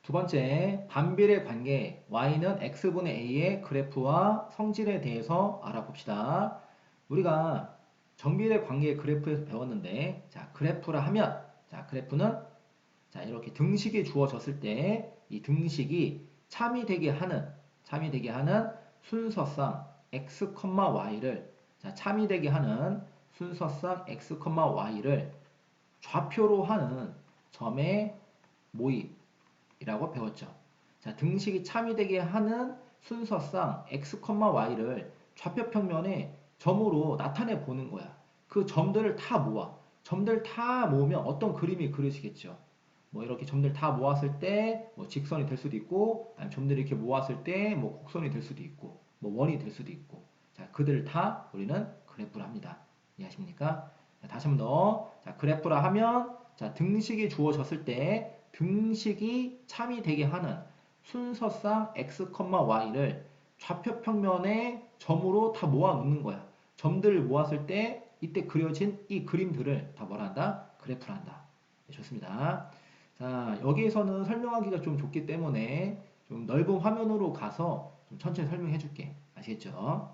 두 번째, 반비례 관계 y는 x분의 a의 그래프와 성질에 대해서 알아봅시다. 우리가 정비례 관계 그래프에서 배웠는데, 자, 그래프라 하면, 자, 그래프는 자, 이렇게 등식이 주어졌을 때 이 등식이 참이 되게 하는 순서상 x, y를 자, 참이 되게 하는 순서상 x, y를 좌표로 하는 점의 모임이라고 배웠죠. 자, 등식이 참이되게 하는 순서상 x, y를 좌표 평면에 점으로 나타내 보는 거야. 그 점들을 다 모아. 점들 다 모으면 어떤 그림이 그려지겠죠. 뭐 이렇게 점들 다 모았을 때 뭐 직선이 될 수도 있고, 아니면 점들을 이렇게 모았을 때 뭐 곡선이 될 수도 있고, 뭐 원이 될 수도 있고. 자, 그들을 다 우리는 그래프라 합니다. 이해하십니까? 자, 다시 한번 더. 자, 그래프라 하면 자, 등식이 주어졌을 때 등식이 참이 되게 하는 순서상 x, y를 좌표 평면에 점으로 다 모아 놓는 거야. 점들을 모았을 때 이때 그려진 이 그림들을 다 뭐라 한다? 그래프라 한다. 네, 좋습니다. 자, 여기에서는 설명하기가 좀 좋기 때문에 좀 넓은 화면으로 가서 좀 천천히 설명해 줄게. 아시겠죠?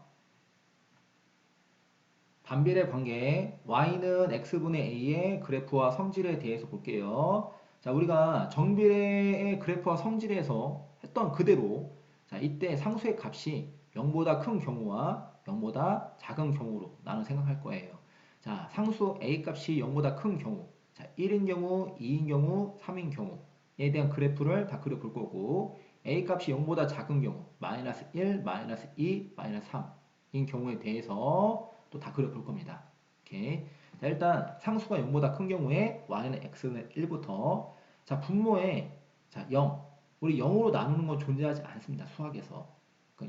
반비례 관계 y는 x분의 a의 그래프와 성질에 대해서 볼게요. 자, 우리가 정비례의 그래프와 성질에서 했던 그대로 자, 이때 상수의 값이 0보다 큰 경우와 0보다 작은 경우로 나눠 생각할 거예요. 자, 상수 a 값이 0보다 큰 경우 자, 1인 경우, 2인 경우, 3인 경우에 대한 그래프를 다 그려볼 거고 a 값이 0보다 작은 경우 마이너스 1, 마이너스 2, 마이너스 3인 경우에 대해서 또 다 그려볼 겁니다. 오케이. 자, 일단 상수가 0보다 큰 경우에 y는 x는 1부터 자, 분모에 자, 0. 우리 0으로 나누는 건 존재하지 않습니다. 수학에서.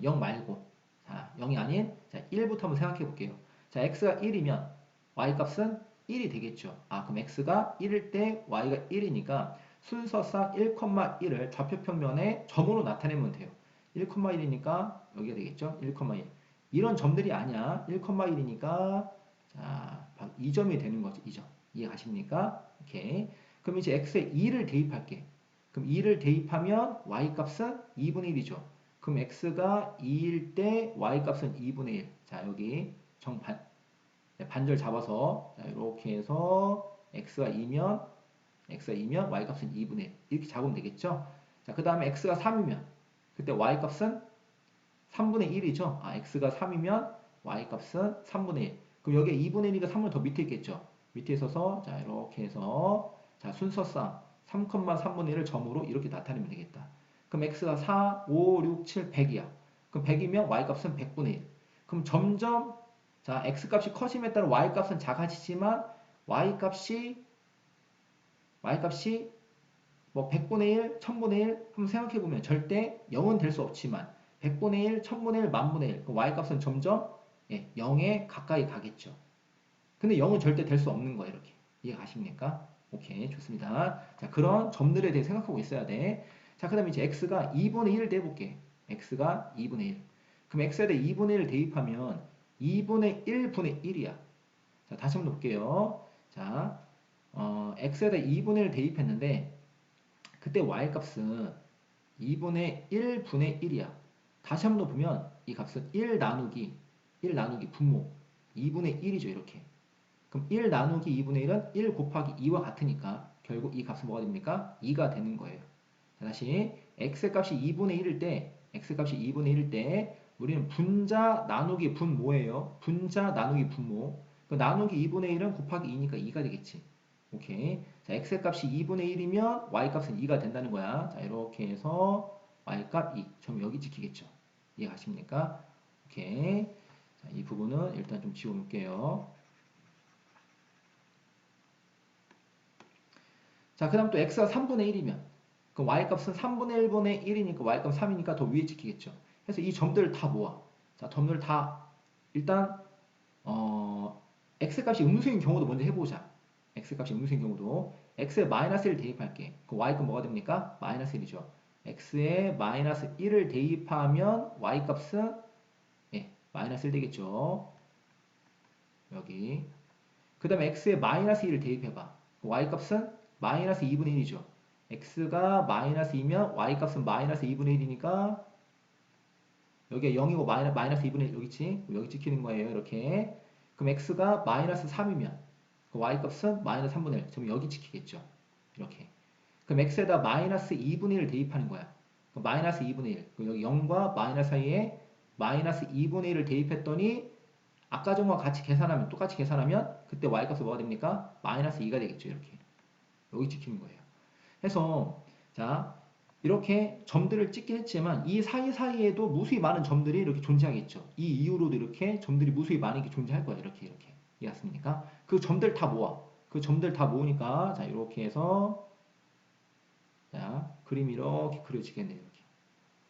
0 말고. 자, 0이 아닌 자, 1부터 한번 생각해 볼게요. 자, x가 1이면 y 값은 1이 되겠죠. 아, 그럼 x가 1일 때 y가 1이니까 순서상 1,1을 좌표 평면에 점으로 나타내면 돼요. 1,1이니까 여기가 되겠죠. 1,1. 이런 점들이 아니야. 1,1이니까 자, 2점이 되는 거죠. 2점. 이해 가십니까? 오케이. 그럼 이제 x에 2를 대입할게. 그럼 2를 대입하면 y 값은 2분의 1이죠. 그럼 x가 2일 때 y 값은 2분의 1. 자, 여기 정반 반절 잡아서 자, 이렇게 해서 x가 2면 y 값은 2분의 1. 이렇게 잡으면 되겠죠? 자, 그다음에 x가 3이면 그때 y 값은 3분의 1이죠. 아, x가 3이면 y값은 3분의 1. 그럼 여기에 2분의 1이가 3을 더 밑에 있겠죠. 밑에 있어서 자 이렇게 해서 자 순서상 3,3분의 1을 점으로 이렇게 나타내면 되겠다. 그럼 x가 4, 5, 6, 7, 100이야. 그럼 100이면 y값은 100분의 1. 그럼 점점 자 x값이 커짐에 따라 y값은 작아지지만 y값이 뭐 100분의 1, 1000분의 1 한번 생각해 보면 절대 0은 될 수 없지만 100분의 1, 1000분의 1, 만분의 1. 그 y값은 점점 0에 가까이 가겠죠. 근데 0은 절대 될 수 없는 거예요. 이렇게. 이해 가십니까? 오케이, 좋습니다. 자, 그런 점들에 대해 생각하고 있어야 돼. 자, 그 다음에 이제 x가 2분의 1을 대볼게. x가 2분의 1. 그럼 x에다 2분의 1을 대입하면 2분의 1분의 1이야. 자, 다시 한번 볼게요. 자, x에다 2분의 1 대입했는데 그때 y값은 2분의 1분의 1이야. 다시 한번 더 보면 이 값은 1 나누기 분모 2분의 1이죠. 이렇게. 그럼 1 나누기 2분의 1은 1 곱하기 2와 같으니까 결국 이 값은 뭐가 됩니까? 2가 되는 거예요. 자, 다시 x값이 2분의 1일 때 우리는 분자 나누기 분모예요. 분자 나누기 분모. 그 나누기 2분의 1은 곱하기 2니까 2가 되겠지. 오케이. 자, x값이 2분의 1이면 y값은 2가 된다는 거야. 자, 이렇게 해서 y값 2. 점 여기 찍히겠죠. 이해가십니까? 오케이. 자, 이 부분은 일단 좀 지워놓을게요. 자, 그 다음 또 x가 3분의 1이면 그럼 y값은 3분의 1분의 1이니까 y값 3이니까 더 위에 찍히겠죠. 그래서 이 점들을 다 모아. 자, 점들 다 일단 x값이 음수인 경우도 먼저 해보자. x값이 음수인 경우도 x에 마이너스 1 대입할게. 그 y값 뭐가 됩니까? 마이너스 1이죠. x에 마이너스 1을 대입하면 y값은 마이너스 1 되겠죠. 여기. 그 다음에 x에 마이너스 1을 대입해봐. y값은 마이너스 2분의 1이죠. x가 마이너스 2면 y 값은 마이너스 2분의 1이니까 여기가 0이고 마이너스 2분의 1 여기 있지? 여기 찍히는 거예요. 이렇게. 그럼 x가 마이너스 3이면 그 y 값은 마이너스 3분의 1. 그럼 여기 찍히겠죠. 이렇게. 그럼 x에다 마이너스 2분의 1을 대입하는 거야. 그럼 마이너스 2분의 1. 그럼 여기 0과 마이너스 사이에 마이너스 2분의 1을 대입했더니 아까 전과 같이 계산하면 똑같이 계산하면 그때 y 값은 뭐가 됩니까? 마이너스 2가 되겠죠. 이렇게. 여기 찍히는 거예요. 해서 자 이렇게 점들을 찍긴 했지만 이 사이사이에도 무수히 많은 점들이 이렇게 존재하겠죠. 이 이후로도 이렇게 점들이 무수히 많이 존재할 거예요. 이렇게 이해했습니까? 그 점들 다 모아. 그 점들 다 모으니까 자 이렇게 해서 자 그림이 이렇게 그려지겠네요. 이렇게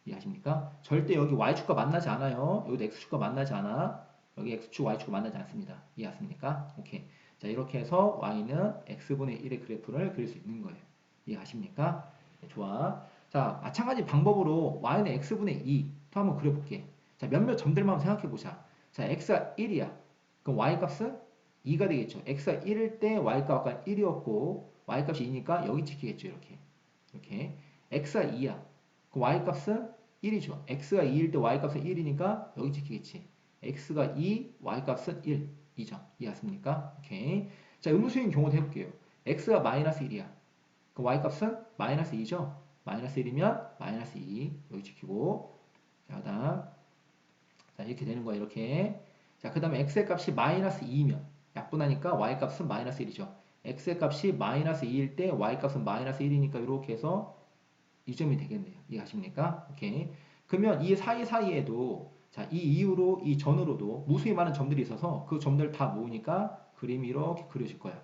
이해하십니까? 절대 여기 y축과 만나지 않아요. 여기도 x축과 만나지 않아. 여기 x축 y축과 만나지 않습니다. 이해하십니까? 오케이. 자 이렇게 해서 y는 x분의 1의 그래프를 그릴 수 있는 거예요. 이해하십니까? 네, 좋아. 자 마찬가지 방법으로 y는 x분의 2 또 한번 그려볼게. 자 몇몇 점들만 한번 생각해보자. 자 x가 1이야. 그럼 y값은 2가 되겠죠. x가 1일 때 y값 아까 1이었고 y값이 2니까 여기 찍히겠죠. 이렇게 x가 2야. 그 y값은 1이죠. x가 2일 때 y값은 1이니까 여기 찍히겠지. x가 2, y값은 1. 2점. 이해하십니까? 오케이. 자, 음수인 경우도 해볼게요. x가 마이너스 1이야. 그 y값은 마이너스 2죠. 마이너스 1이면 마이너스 2. 여기 찍히고. 자, 그 다음. 자, 이렇게 되는 거야. 이렇게. 자, 그 다음에 x의 값이 마이너스 2면 약분하니까 y값은 마이너스 1이죠. x의 값이 마이너스 2일 때 y값은 마이너스 1이니까 이렇게 해서 이 점이 되겠네요. 이해하십니까? 오케이. 그러면 이 사이사이에도 자, 이 이후로 이 전으로도 무수히 많은 점들이 있어서 그 점들 다 모으니까 그림이 이렇게 그려질 거야.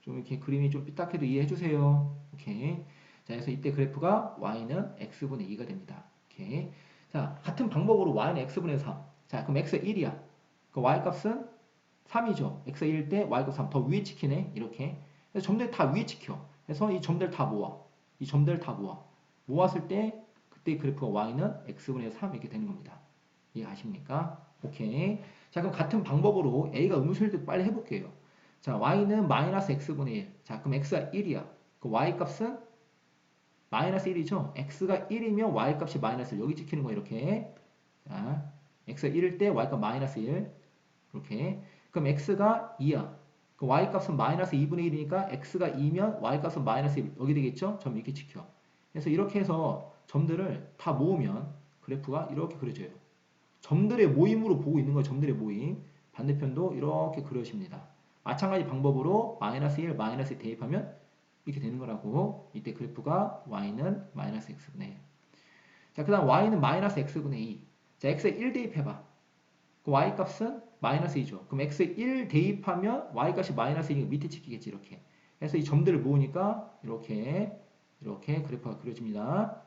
좀 이렇게 그림이 좀 삐딱해도 이해해 주세요. 오케이. 자, 그래서 이때 그래프가 y는 x분의 2가 됩니다. 오케이. 자, 같은 방법으로 y는 x분의 3. 자, 그럼 x가 1이야. 그 y값은 3이죠. x가 1일 때 y값 3. 더 위에 찍히네. 이렇게. 그래서 점들 다 위에 찍혀. 그래서 이 점들 다 모아. 이 점들 다 모아. 모았을 때 그때 그래프가 y는 x분의 3 이렇게 되는 겁니다. 이해하십니까? 오케이. 자, 그럼 같은 방법으로 a가 음수일 때 빨리 해볼게요. 자, y는 마이너스 x분의 1. 자, 그럼 x가 1이야. 그 y값은 마이너스 1이죠. x가 1이면 y값이 마이너스 1. 여기 찍히는 거 이렇게. 자, x가 1일 때 y값 마이너스 1. 이렇게. 그럼 x가 2야. 그 y값은 마이너스 2분의 1이니까 x가 2면 y값은 마이너스 1. 여기 되겠죠? 점 이렇게 찍혀. 그래서 이렇게 해서 점들을 다 모으면 그래프가 이렇게 그려져요. 점들의 모임으로 보고 있는 거예요. 점들의 모임. 반대편도 이렇게 그려집니다. 마찬가지 방법으로 마이너스 1, 마이너스 1 대입하면 이렇게 되는 거라고. 이때 그래프가 y는 마이너스 x분의 1. 자, 그 다음 y는 마이너스 x분의 2. 자, x에 1 대입해봐. 그 y값은 마이너스 2죠. 그럼 x에 1 대입하면 y값이 마이너스 2니까 밑에 찍히겠지. 이렇게. 그래서 이 점들을 모으니까 이렇게 그래프가 그려집니다.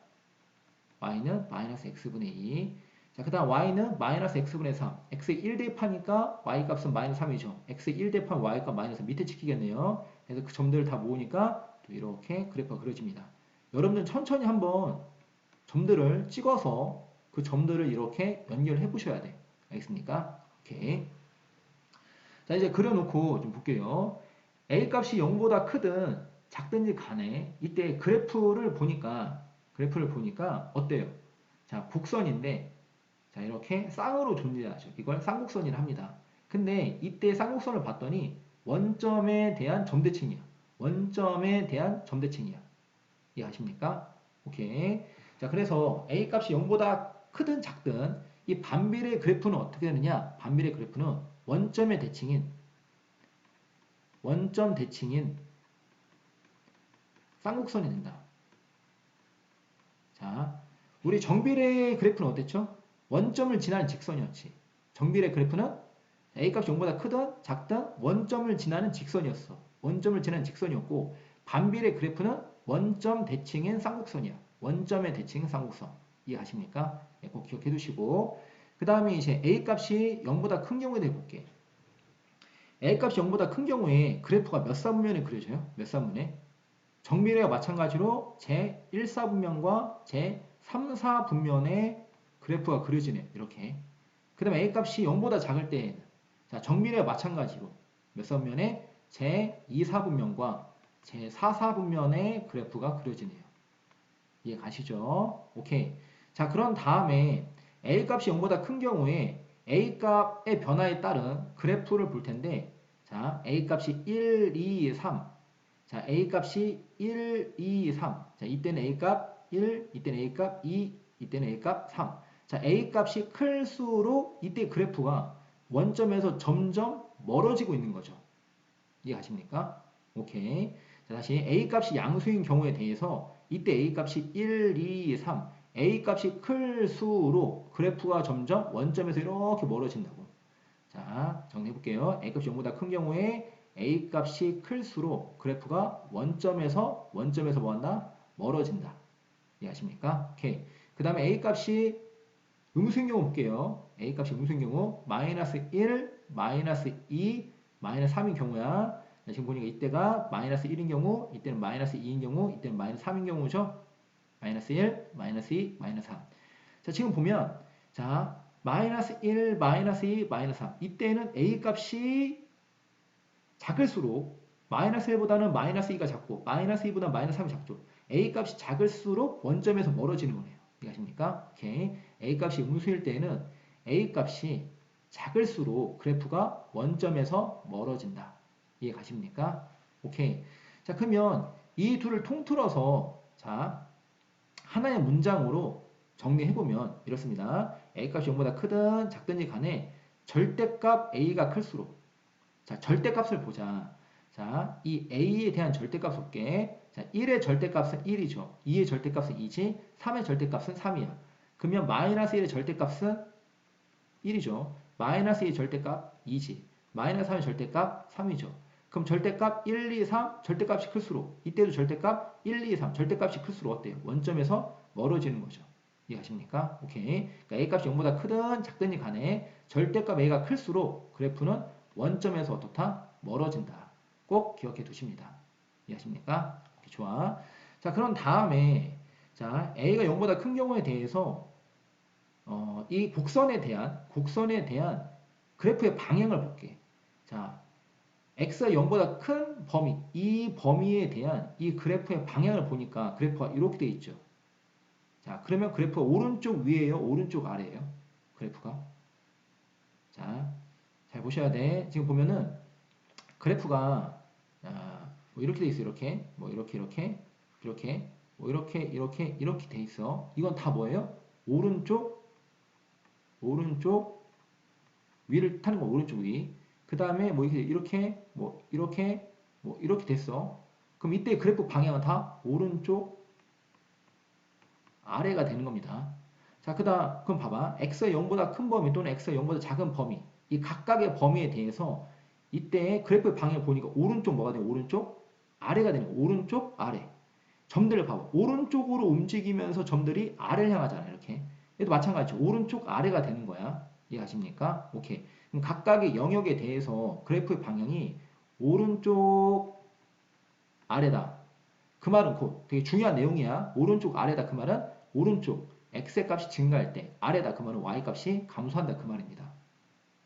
y는 마이너스 x분의 2. 자, 그 다음 y는 마이너스 x분의 3. x에 1 대입하니까 y값은 마이너스 3이죠. x에 1 대입하면 y값 마이너스 밑에 찍히겠네요. 그래서 그 점들을 다 모으니까 또 이렇게 그래프가 그려집니다. 여러분들 천천히 한번 점들을 찍어서 그 점들을 이렇게 연결해 보셔야 돼. 알겠습니까? 오케이. 자, 이제 그려놓고 좀 볼게요. a 값이 0보다 크든 작든지 간에 이때 그래프를 보니까 어때요? 자, 곡선인데 자, 이렇게 쌍으로 존재하죠. 이걸 쌍곡선이라 합니다. 근데 이때 쌍곡선을 봤더니 원점에 대한 점대칭이야. 원점에 대한 점대칭이야. 이해하십니까? 오케이. 자, 그래서 a 값이 0보다 크든 작든 이 반비례 그래프는 어떻게 되느냐? 반비례 그래프는 원점 대칭인 쌍곡선이 된다. 자, 우리 정비례 그래프는 어땠죠? 원점을 지나는 직선이었지. 정비례 그래프는 A값이 0보다 크든 작든 원점을 지나는 직선이었어. 원점을 지나는 직선이었고 반비례 그래프는 원점 대칭인 쌍곡선이야. 원점의 대칭인 쌍곡선. 이해하십니까? 네, 꼭 기억해 두시고 그 다음에 이제 A값이 0보다 큰 경우에 대해 볼게. A값이 0보다 큰 경우에 그래프가 몇 사분면에 그려져요? 몇 사분면에? 정비례와 마찬가지로 제1사분면과 제3사분면의 그래프가 그려지네. 이렇게. 그 다음에 A값이 0보다 작을 때에는 자, 정비례와 마찬가지로 몇 사분면에 제2사분면과 제4사분면의 그래프가 그려지네요. 이해 가시죠? 오케이. 자, 그런 다음에 A 값이 0보다 큰 경우에 A 값의 변화에 따른 그래프를 볼 텐데, 자, A 값이 1, 2, 3. 자, A 값이 1, 2, 3. 자, 이때는 A 값 1, 이때는 A 값 2, 이때는 A 값 3. 자, A 값이 클수록 이때 그래프가 원점에서 점점 멀어지고 있는 거죠. 이해가십니까? 오케이. 자, 다시 A 값이 양수인 경우에 대해서 이때 A 값이 1, 2, 3. A 값이 클수록 그래프가 점점 원점에서 이렇게 멀어진다고. 자, 정리해 볼게요. A 값이 0보다 큰 경우에 A 값이 클수록 그래프가 원점에서 뭐한다? 멀어진다. 이해하십니까? 오케이. 그 다음에 A 값이 음수인 경우 볼게요. A 값이 음수인 경우 마이너스 1, 마이너스 2, 마이너스 3인 경우야. 자, 지금 보니까 이때가 마이너스 1인 경우, 이때는 마이너스 2인 경우, 이때는 마이너스 3인 경우죠. 마이너스 1, 마이너스 2, 마이너스 3. 자, 지금 보면 자, 마이너스 1, 마이너스 2, 마이너스 3. 이때는 A 값이 작을수록 마이너스 1보다는 마이너스 2가 작고 마이너스 2보다 마이너스 3이 작죠. A 값이 작을수록 원점에서 멀어지는 거네요. 이해가십니까? 오케이. A 값이 음수일 때는 A 값이 작을수록 그래프가 원점에서 멀어진다. 이해가십니까? 오케이. 자, 그러면 이 둘을 통틀어서 자, 하나의 문장으로 정리해보면 이렇습니다. A 값이 0보다 크든 작든지 간에 절대값 A가 클수록 자, 절대값을 보자. 자, 이 A에 대한 절대값 볼게. 자, 1의 절대값은 1이죠. 2의 절대값은 2지. 3의 절대값은 3이야. 그러면 마이너스 1의 절대값은 1이죠. 마이너스 2의 절대값 2지. 마이너스 3의 절대값 3이죠. 그럼 절대값 1, 2, 3 절대값이 클수록 이때도 절대값 1, 2, 3 절대값이 클수록 어때요? 원점에서 멀어지는 거죠. 이해하십니까? 오케이. 그러니까 A 값이 0보다 크든 작든지 간에 절대값 A가 클수록 그래프는 원점에서 어떻다? 멀어진다. 꼭 기억해 두십니다. 이해하십니까? 오케이, 좋아. 자, 그런 다음에 자, A가 0보다 큰 경우에 대해서 이 곡선에 대한 그래프의 방향을 볼게. 자, x가 0보다 큰 범위, 이 범위에 대한 이 그래프의 방향을 보니까 그래프가 이렇게 돼 있죠. 자, 그러면 그래프가 오른쪽 위에요, 오른쪽 아래예요? 그래프가. 자, 잘 보셔야 돼. 지금 보면은 그래프가 뭐 이렇게 돼 있어. 이렇게. 뭐 이렇게 뭐 이렇게 돼 있어. 이건 다 뭐예요? 오른쪽 위를 타는 거 오른쪽 위. 그 다음에 뭐 이렇게 됐어. 그럼 이때 그래프 방향은 다 오른쪽 아래가 되는 겁니다. 자, 그럼 봐봐. x가 0보다 큰 범위 또는 x가 0보다 작은 범위. 이 각각의 범위에 대해서 이때 그래프의 방향을 보니까 오른쪽 뭐가 돼요? 오른쪽 아래가 되는 거예요. 오른쪽 아래. 점들을 봐봐. 오른쪽으로 움직이면서 점들이 아래를 향하잖아요. 이렇게. 얘도 마찬가지죠. 오른쪽 아래가 되는 거야. 이해하십니까? 오케이. 그럼 각각의 영역에 대해서 그래프의 방향이 오른쪽 아래다. 그 말은 곧 되게 중요한 내용이야. 오른쪽 아래다. 그 말은 오른쪽 x의 값이 증가할 때 아래다. 그 말은 y 값이 감소한다. 그 말입니다.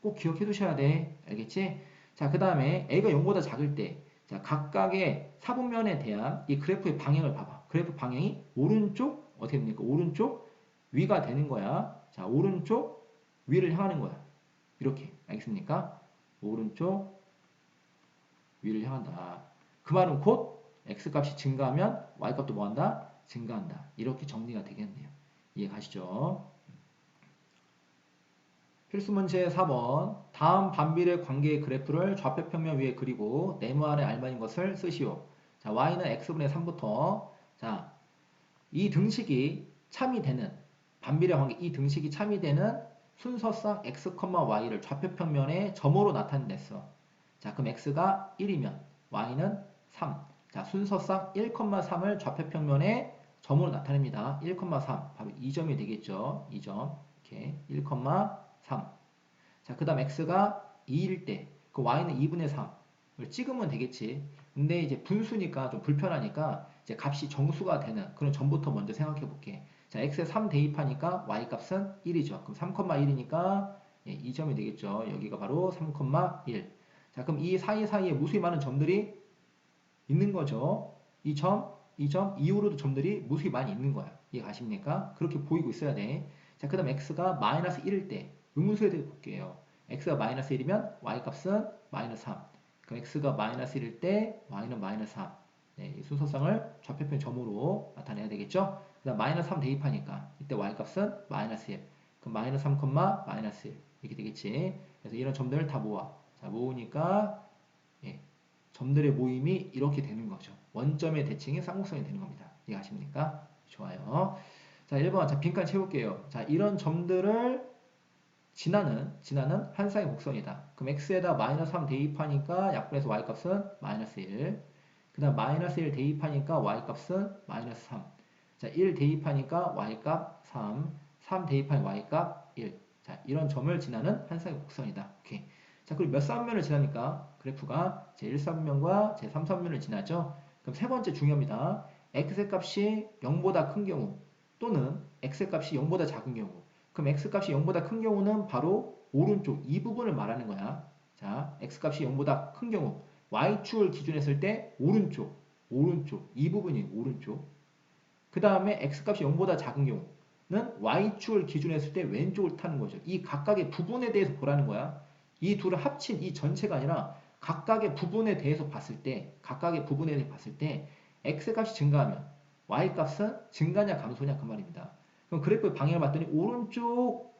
꼭 기억해 두셔야 돼. 알겠지? 자, 그 다음에 a가 0보다 작을 때 자, 각각의 사분면에 대한 이 그래프의 방향을 봐봐. 그래프 방향이 오른쪽 어떻게 됩니까? 오른쪽 위가 되는 거야. 자, 오른쪽 위를 향하는 거야. 이렇게. 알겠습니까? 오른쪽 위를 향한다. 그 말은 곧 x값이 증가하면 y값도 뭐한다? 증가한다. 이렇게 정리가 되겠네요. 이해 가시죠? 필수문제 4번. 다음 반비례 관계의 그래프를 좌표평면 위에 그리고 네모안에 알맞은 것을 쓰시오. 자, y는 x분의 3부터 자, 이 등식이 참이 되는 반비례 관계 이 등식이 참이 되는 순서상 x, y를 좌표평면에 점으로 나타냈어. 자, 그럼 x가 1이면 y는 3. 자, 순서상 1,3을 좌표평면에 점으로 나타냅니다. 1,3 바로 2점이 되겠죠. 2점 이렇게 1,3. 자, 그 다음 x가 2일 때 그 y는 2분의 3을 찍으면 되겠지. 근데 이제 분수니까 좀 불편하니까 이제 값이 정수가 되는 그런 점부터 먼저 생각해 볼게. 자, x에 3 대입하니까 y 값은 1이죠. 그럼 3,1이니까 2점이 되겠죠. 여기가 바로 3,1. 자, 그럼 이 사이사이에 무수히 많은 점들이 있는 거죠. 이 점, 이 점 이후로도 점들이 무수히 많이 있는 거야. 이해 가십니까? 그렇게 보이고 있어야 돼. 자, 그 다음 x가 마이너스 1일 때 의문수에 대해 볼게요. x가 마이너스 1이면 y값은 마이너스 3. 그럼 x가 마이너스 1일 때 y는 마이너스 3. 네, 이 순서상을 좌표편 점으로 나타내야 되겠죠? 그 다음 마이너스 3 대입하니까 이때 y값은 마이너스 1. 그럼 마이너스 3, 마이너스 1 이렇게 되겠지. 그래서 이런 점들을 다 모아. 자, 모으니까 예, 점들의 모임이 이렇게 되는 거죠. 원점의 대칭이 쌍곡선이 되는 겁니다. 이해하십니까? 좋아요. 자, 1번. 자, 빈칸 채울게요. 자, 이런 점들을 지나는 한 쌍의 곡선이다. 그럼 x에다 마이너스 3 대입하니까 약분해서 y값은 마이너스 1. 그 다음 마이너스 1 대입하니까 y값은 마이너스 3. 자, 1 대입하니까 y값 3. 3 대입하니까 y값 1. 자, 이런 점을 지나는 한 쌍의 곡선이다. 오케이. 자, 그리고 몇 쌍면을 지납니까? 그래프가 제1쌍면과 제3쌍면을 지나죠. 그럼 세 번째 중요합니다. x의 값이 0보다 큰 경우 또는 x의 값이 0보다 작은 경우. 그럼 x값이 0보다 큰 경우는 바로 오른쪽 이 부분을 말하는 거야. 자, x값이 0보다 큰 경우 y축을 기준으로 했을 때 오른쪽 이 부분이 오른쪽. 그 다음에 x값이 0보다 작은 경우는 y축을 기준으로 했을 때 왼쪽을 타는 거죠. 이 각각의 부분에 대해서 보라는 거야. 이 둘을 합친 이 전체가 아니라 각각의 부분에 대해서 봤을 때 x값이 증가하면 y값은 증가냐 감소냐 그 말입니다. 그럼 그래프의 방향을 봤더니 오른쪽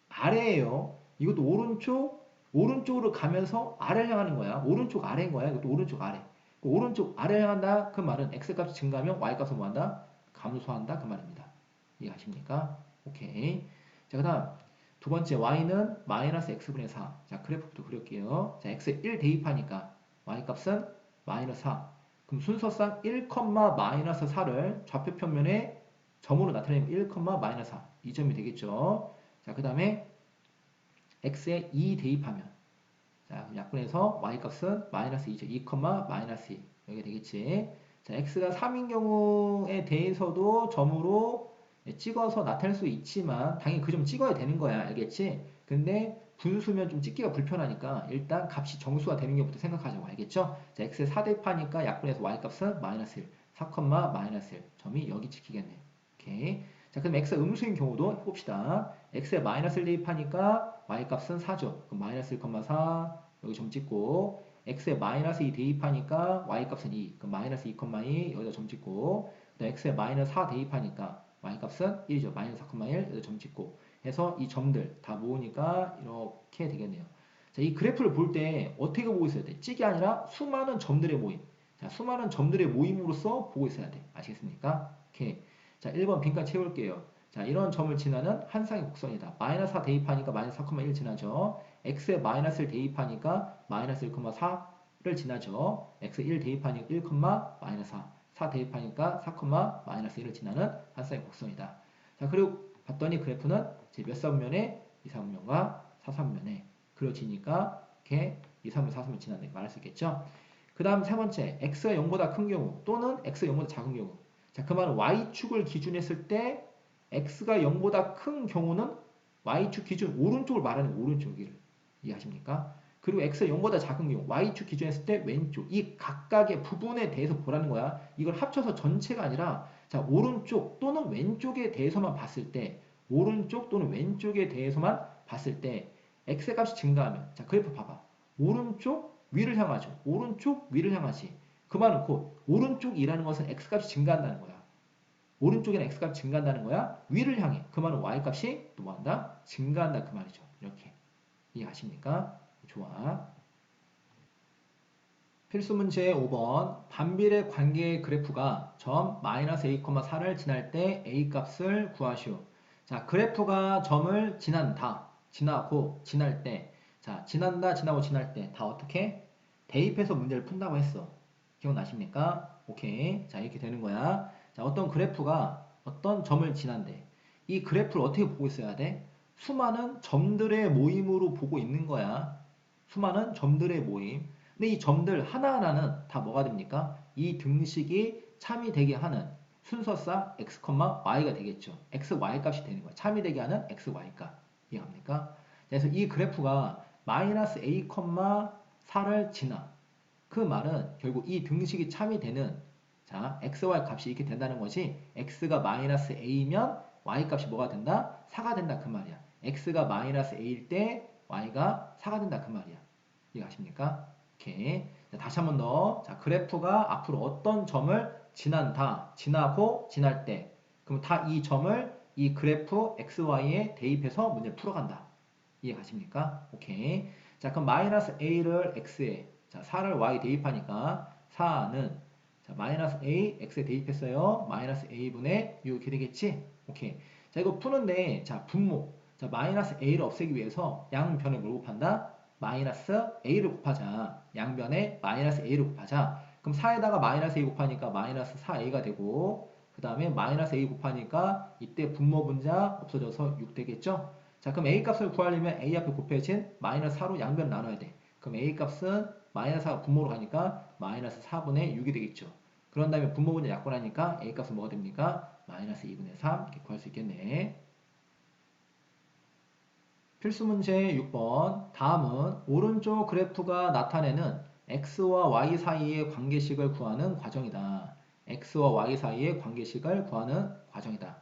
아래예요. 이것도 오른쪽으로 가면서 아래를 향하는 거야. 오른쪽 아래인 거야. 이것도 오른쪽 아래. 오른쪽 아래를 향한다. 그 말은 x값이 증가하면 y값은 뭐한다? 감소한다. 그 말입니다. 이해하십니까? 오케이. 자, 그 다음 두 번째 y는 마이너스 x분의 4. 자, 그래프부터 그릴게요. 자, x에 1 대입하니까 y값은 마이너스 4. 그럼 순서상 1, 마이너스 4를 좌표 평면에 점으로 나타내면 1, 마이너스 4. 이 점이 되겠죠. 자, 그 다음에 x에 2 대입하면 자, 약분해서 y값은 마이너스 2죠. 2, 마이너스 2. 여기 되겠지. 자, x가 3인 경우에 대해서도 점으로 찍어서 나타낼 수 있지만 당연히 그 점 찍어야 되는 거야. 알겠지? 근데 분수면 좀 찍기가 불편하니까 일단 값이 정수가 되는 것부터 생각하자고. 알겠죠? 자, x에 4 대입하니까 약분해서 y값은 마이너스 1. 4, 마이너스 1. 점이 여기 찍히겠네. 오케이. 자, 그럼 x가 음수인 경우도 해봅시다. x에 마이너스를 대입하니까 y값은 4죠. 그럼 마이너스 1, 4 여기 점 찍고 x에 마이너스 2 대입하니까 y값은 2. 그럼 마이너스 2, 2 여기다 점 찍고 또 x에 마이너스 4 대입하니까 y값은 1이죠. 마이너스 4, 1 여기다 점 찍고 해서 이 점들 다 모으니까 이렇게 되겠네요. 자, 이 그래프를 볼 때 어떻게 보고 있어야 돼? 찍이 아니라 수많은 점들의 모임. 자, 수많은 점들의 모임으로서 보고 있어야 돼. 아시겠습니까? 오케이. 자, 1번 빈칸 채울게요. 자, 이런 점을 지나는 한 쌍의 곡선이다. 마이너스 4 대입하니까 마이너스 4,1 지나죠. x에 마이너스를 대입하니까 마이너스 1,4를 지나죠. x 1 대입하니까 1, 마이너스 4. 4 대입하니까 4, 마이너스 1을 지나는 한 쌍의 곡선이다. 자, 그리고 봤더니 그래프는 제 몇 쌍면에 2, 3면과 4, 3면에 그려지니까 이렇게 2, 3면, 4, 3면 지난다 말할 수 있겠죠. 그 다음 세 번째, x가 0보다 큰 경우 또는 x가 0보다 작은 경우. 자, 그 말은 y축을 기준했을 때 x가 0보다 큰 경우는 y축 기준 오른쪽을 말하는 오른쪽을 이해하십니까? 그리고 x가 0보다 작은 경우 y축 기준했을 때 왼쪽 이 각각의 부분에 대해서 보라는 거야. 이걸 합쳐서 전체가 아니라 자, 오른쪽 또는 왼쪽에 대해서만 봤을 때 오른쪽 또는 왼쪽에 대해서만 봤을 때 x의 값이 증가하면 자, 그래프 봐봐. 오른쪽 위를 향하죠. 오른쪽 위를 향하지. 그 말은 곧 오른쪽이라는 것은 x값이 증가한다는 거야. 오른쪽에는 x값이 증가한다는 거야. 위를 향해. 그 말은 y값이 또 뭐한다? 증가한다 그 말이죠. 이렇게. 이해하십니까? 좋아. 필수 문제 5번. 반비례 관계의 그래프가 점 마이너스 a, 4를 지날 때 a 값을 구하시오. 자, 그래프가 점을 지난다. 지나고 지날 때. 자, 지난다, 지나고 지날 때 다 어떻게? 대입해서 문제를 푼다고 했어. 기억나십니까? 오케이. 자, 이렇게 되는 거야. 자, 어떤 그래프가 어떤 점을 지난대. 이 그래프를 어떻게 보고 있어야 돼? 수많은 점들의 모임으로 보고 있는 거야. 수많은 점들의 모임. 근데 이 점들 하나하나는 다 뭐가 됩니까? 이 등식이 참이 되게 하는 순서상 x, y가 되겠죠. x, y 값이 되는 거야. 참이 되게 하는 x, y 값. 이해합니까? 그래서 이 그래프가 마이너스 a, 4를 지나. 그 말은 결국 이 등식이 참이 되는 자, 자, xy 값이 이렇게 된다는 것이 x가 마이너스 a면 y 값이 뭐가 된다? 4가 된다 그 말이야. x가 마이너스 a일 때 y가 4가 된다 그 말이야. 이해가십니까? 오케이. 자, 다시 한 번 더. 자, 그래프가 앞으로 어떤 점을 지난다, 지나고 지날 때 그럼 다 이 점을 이 그래프 xy에 대입해서 문제를 풀어간다. 이해가십니까? 오케이. 자, 그럼 마이너스 a를 x에, 자, 4를 y 대입하니까 4는 자, 마이너스 a x에 대입했어요. 마이너스 a분의 6 이렇게 되겠지? 오케이. 자, 이거 푸는데 자, 분모. 자, 마이너스 a를 없애기 위해서 양변에 뭘 곱한다? 마이너스 a를 곱하자. 양변에 마이너스 a를 곱하자. 그럼 4에다가 마이너스 a 곱하니까 마이너스 4a가 되고 그 다음에 마이너스 a 곱하니까 이때 분모 분자 없어져서 6 되겠죠? 자, 그럼 a 값을 구하려면 a 앞에 곱해진 마이너스 4로 양변 나눠야 돼. 그럼 a 값은 마이너스 4가 분모로 가니까 마이너스 4분의 6이 되겠죠. 그런 다음에 분모 분자 약분하니까 a 값은 뭐가 됩니까? 마이너스 2분의 3 이렇게 구할 수 있겠네. 필수 문제 6번. 다음은 오른쪽 그래프가 나타내는 x와 y 사이의 관계식을 구하는 과정이다. x와 y 사이의 관계식을 구하는 과정이다.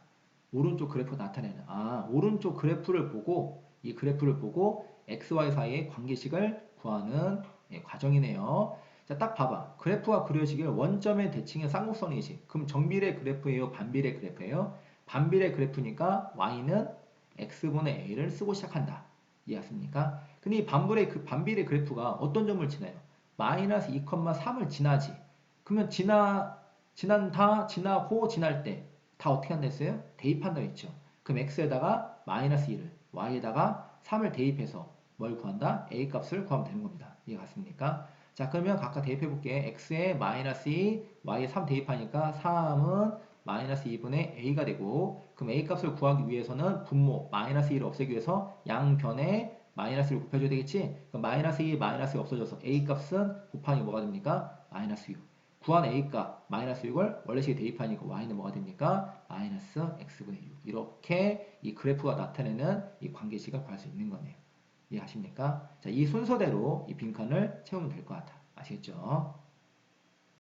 오른쪽 그래프 나타내는 오른쪽 그래프를 보고 이 그래프를 보고 xy 사이의 관계식을 구하는 과정이네요. 자, 딱 봐봐. 그래프가 그려지길 원점의 대칭의 쌍곡선이지. 그럼 정비례 그래프예요? 반비례 그래프예요? 반비례 그래프니까 y는 x분의 a를 쓰고 시작한다. 이해했습니까? 근데 이 반비례 그래프가 어떤 점을 지나요? 마이너스 2,3을 지나지. 그러면 지난다, 지나고, 지날 때 다 어떻게 한다 했어요? 대입한다 했죠. 그럼 x에다가 마이너스 2를, y에다가 3을 대입해서 뭘 구한다? a 값을 구하면 되는 겁니다. 이해갔습니까? 자, 그러면 각각 대입해 볼게. x에 마이너스 2, y에 3 대입하니까 3은 마이너스 2분의 a가 되고 그럼 a 값을 구하기 위해서는 분모 마이너스 2를 없애기 위해서 양변에 마이너스 1을 곱해줘야 되겠지? 그럼 마이너스 2, 마이너스 2 없어져서 a 값은 곱하기 뭐가 됩니까? 마이너스 6. 구한 a값 마이너스 6을 원래식에 대입하니까 y는 뭐가 됩니까? 마이너스 x분의 6. 이렇게 이 그래프가 나타내는 이 관계식을 구할 수 있는 거네요. 이해하십니까? 자, 이 순서대로 이 빈칸을 채우면 될 것 같아. 아시겠죠?